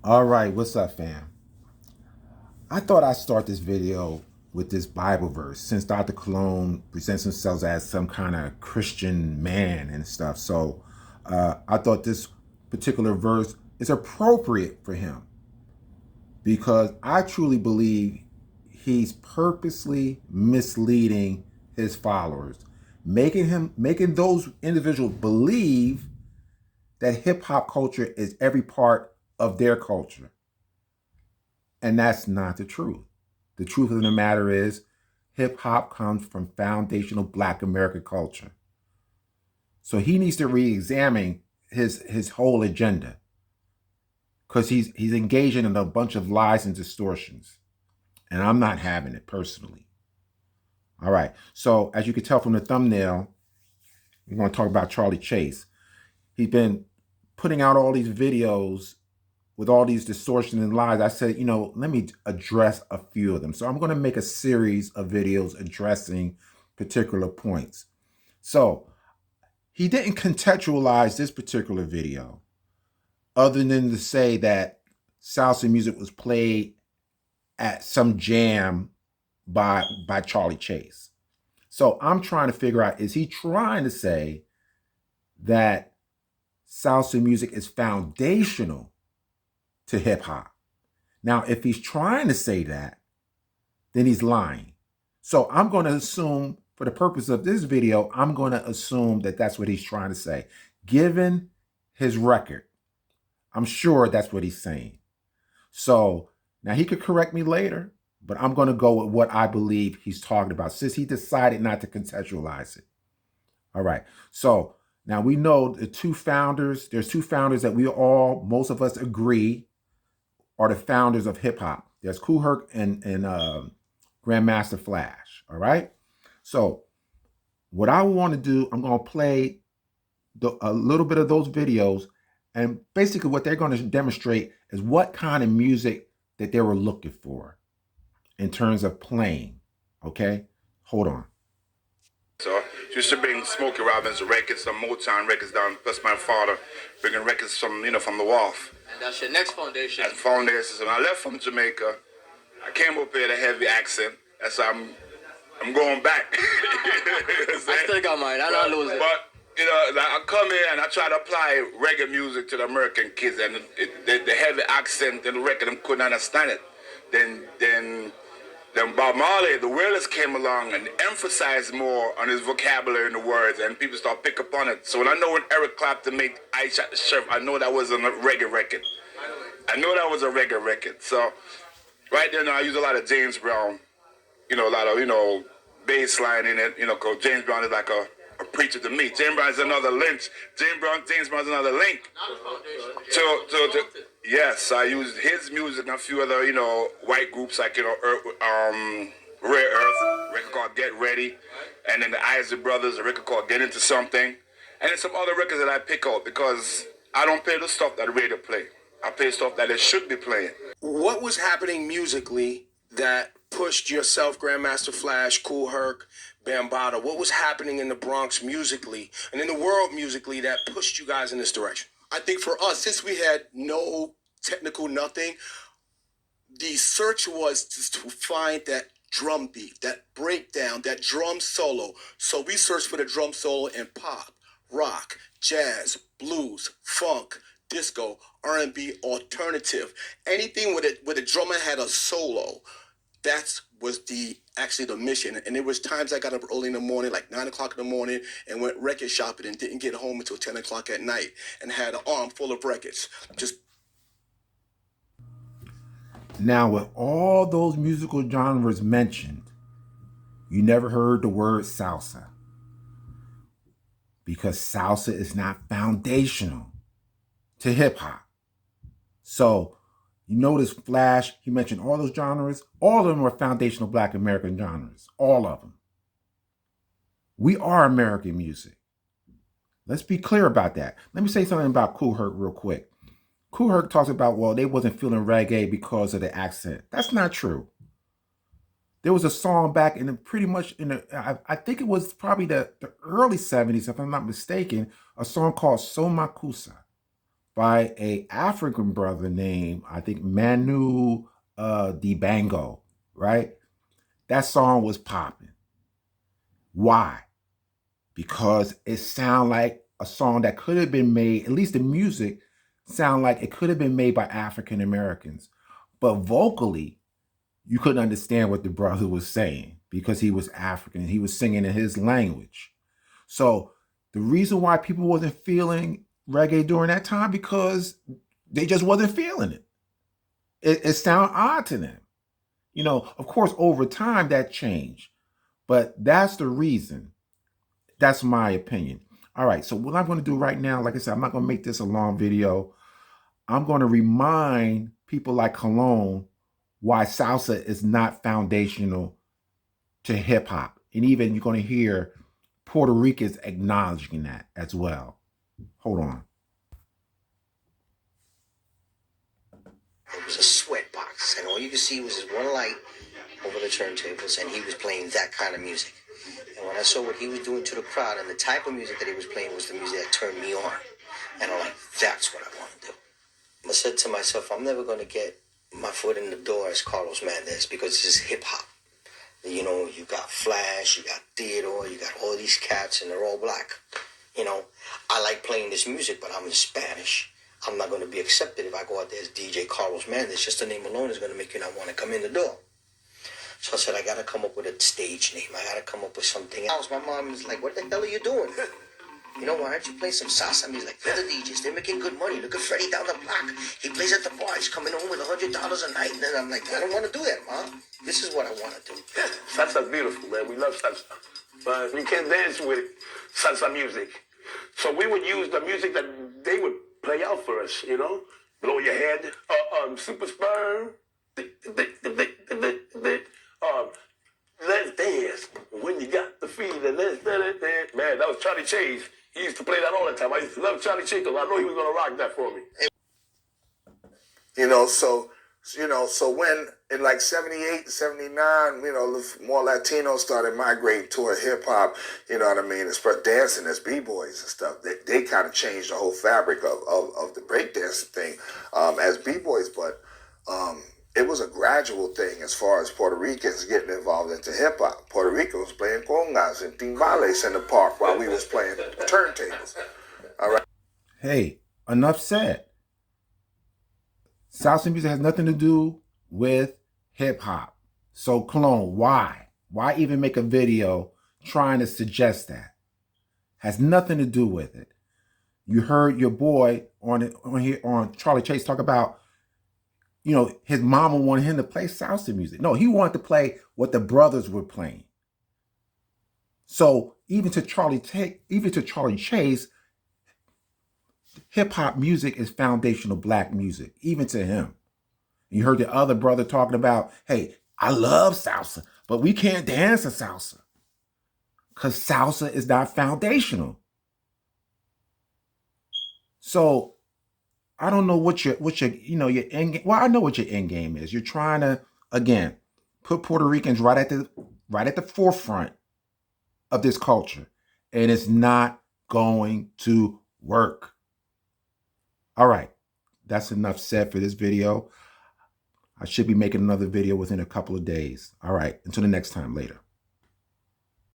All right, what's up, fam? I thought I'd start this video with this Bible verse since Dr. Cologne presents himself as some kind of Christian man and stuff. So I thought this particular verse is appropriate for him because I truly believe he's purposely misleading his followers, making those individuals believe that hip hop culture is every part of their culture. And that's not the truth. The truth of the matter is, hip hop comes from foundational Black American culture. So he needs to re-examine his whole agenda because he's engaging in a bunch of lies and distortions. And I'm not having it personally. All right. So as you can tell from the thumbnail, we're going to talk about Charlie Chase. He's been putting out all these videos with all these distortions and lies. I said, let me address a few of them. So I'm going to make a series of videos addressing particular points. So he didn't contextualize this particular video other than to say that salsa music was played at some jam by Charlie Chase. So I'm trying to figure out, is he trying to say that salsa music is foundational to hip hop? Now, if he's trying to say that, then he's lying. So I'm going to assume, for the purpose of this video, I'm going to assume that that's what he's trying to say. Given his record, I'm sure that's what he's saying. So now he could correct me later, but I'm going to go with what I believe he's talking about since he decided not to contextualize it. All right. So now we know the two founders, there's two founders that most of us agree are the founders of hip hop. There's Kool Herc and Grandmaster Flash. All right. So what I want to do, I'm going to play a little bit of those videos, and basically what they're going to demonstrate is what kind of music that they were looking for in terms of playing. Okay. Hold on. So used to bring Smokey Robinson records, some Motown records down, plus my father bringing records from the wharf. And that's your next foundation. That's foundation. So when I left from Jamaica, I came up here with a heavy accent. That's why I'm going back. I still got mine. I'm not losing. But like I come here and I try to apply reggae music to the American kids, and the heavy accent and the record, them couldn't understand it. Then Bob Marley, the Wailers came along and emphasized more on his vocabulary and the words, and people start pick up on it. So when Eric Clapton made I Shot the Sheriff, I know that was a reggae record. I know that was a reggae record. So right there now I use a lot of James Brown, a lot of, bass line in it, because James Brown is like a preacher to me. James Brown is another lynch. James Brown is another link. Yes, I used his music and a few other, white groups like, Rare Earth, a record called Get Ready, and then the Isley Brothers, a record called Get Into Something, and then some other records that I pick out because I don't play the stuff that the radio play. I play stuff that they should be playing. What was happening musically that pushed yourself, Grandmaster Flash, Kool Herc, Bambaataa? What was happening in the Bronx musically and in the world musically that pushed you guys in this direction? I think for us, since we had no technical nothing, the search was to find that drum beat, that breakdown, that drum solo. So we searched for the drum solo in pop, rock, jazz, blues, funk, disco, R&B, alternative. Anything where the drummer had a solo, that was actually the mission. And there was times I got up early in the morning, like 9 o'clock in the morning, and went record shopping and didn't get home until 10 o'clock at night and had an arm full of records. Now, with all those musical genres mentioned, you never heard the word salsa, because salsa is not foundational to hip hop. So you notice Flash, he mentioned all those genres. All of them are foundational Black American genres. All of them. We are American music. Let's be clear about that. Let me say something about Kool Herc real quick. Kool Herc talks about, well, they wasn't feeling reggae because of the accent. That's not true. There was a song back in I think it was probably the early 70s, if I'm not mistaken, a song called So Makusa. by a African brother named, I think, Manu Dibango, right? That song was popping. Why? Because it sounded like a song that could have been made, at least the music sound like it could have been made by African Americans. But vocally, you couldn't understand what the brother was saying because he was African. He was singing in his language. So the reason why people wasn't feeling reggae during that time, because they just wasn't feeling it. It sounded odd to them. You know, of course, over time that changed, but that's the reason. That's my opinion. All right, so what I'm going to do right now, like I said, I'm not going to make this a long video. I'm going to remind people like Cologne why salsa is not foundational to hip hop. And even you're going to hear Puerto Ricans acknowledging that as well. Hold on. It was a sweat box, and all you could see was this one light over the turntables, and he was playing that kind of music. And when I saw what he was doing to the crowd and the type of music that he was playing was the music that turned me on. And I'm like, that's what I want to do. I said to myself, I'm never going to get my foot in the door as Carlos Mendez because this is hip hop. You know, you got Flash, you got Theodore, you got all these cats, and they're all black. You know, I like playing this music, but I'm in Spanish. I'm not going to be accepted if I go out there as DJ Carlos Mendez. Just the name alone is going to make you not want to come in the door. So I said, I got to come up with a stage name. I got to come up with something else. My mom was like, what the hell are you doing? You know, why aren't you playing some salsa music? Like, other DJs, they're making good money. Look at Freddie down the block. He plays at the bar. He's coming home with $100 a night. And then I'm like, I don't want to do that, Mom. This is what I want to do. Salsa's beautiful, man. We love salsa. But we can't dance with salsa music. So we would use the music that they would play out for us, you know? Blow Your Head, Super Sperm, Let's Dance. When you got the feeling, let's dance. Man, that was Charlie Chase. He used to play that all the time. I used to love Charlie Chase because I know he was going to rock that for me. So when in like 78, 79, more Latinos started migrating toward hip hop, you know what I mean, as dancing as b-boys and stuff, they kind of changed the whole fabric of the breakdancing thing as b-boys, but it was a gradual thing as far as Puerto Ricans getting involved into hip hop. Puerto Rico was playing congas and timbales in the park while we was playing turntables. All right. Hey, enough said. Salsa music has nothing to do with hip hop. So Cologne, why? Why even make a video trying to suggest that? Has nothing to do with it. You heard your boy on Charlie Chase talk about, you know, his mama wanted him to play salsa music. No, he wanted to play what the brothers were playing. So even to Charlie Chase, hip hop music is foundational black music, even to him. You heard the other brother talking about, hey, I love salsa, but we can't dance to salsa because salsa is not foundational. So I don't know what your end game. Well, I know what your end game is. You're trying to, again, put Puerto Ricans right at the forefront of this culture, and it's not going to work. All right, that's enough said for this video. I should be making another video within a couple of days. All right, until the next time, later.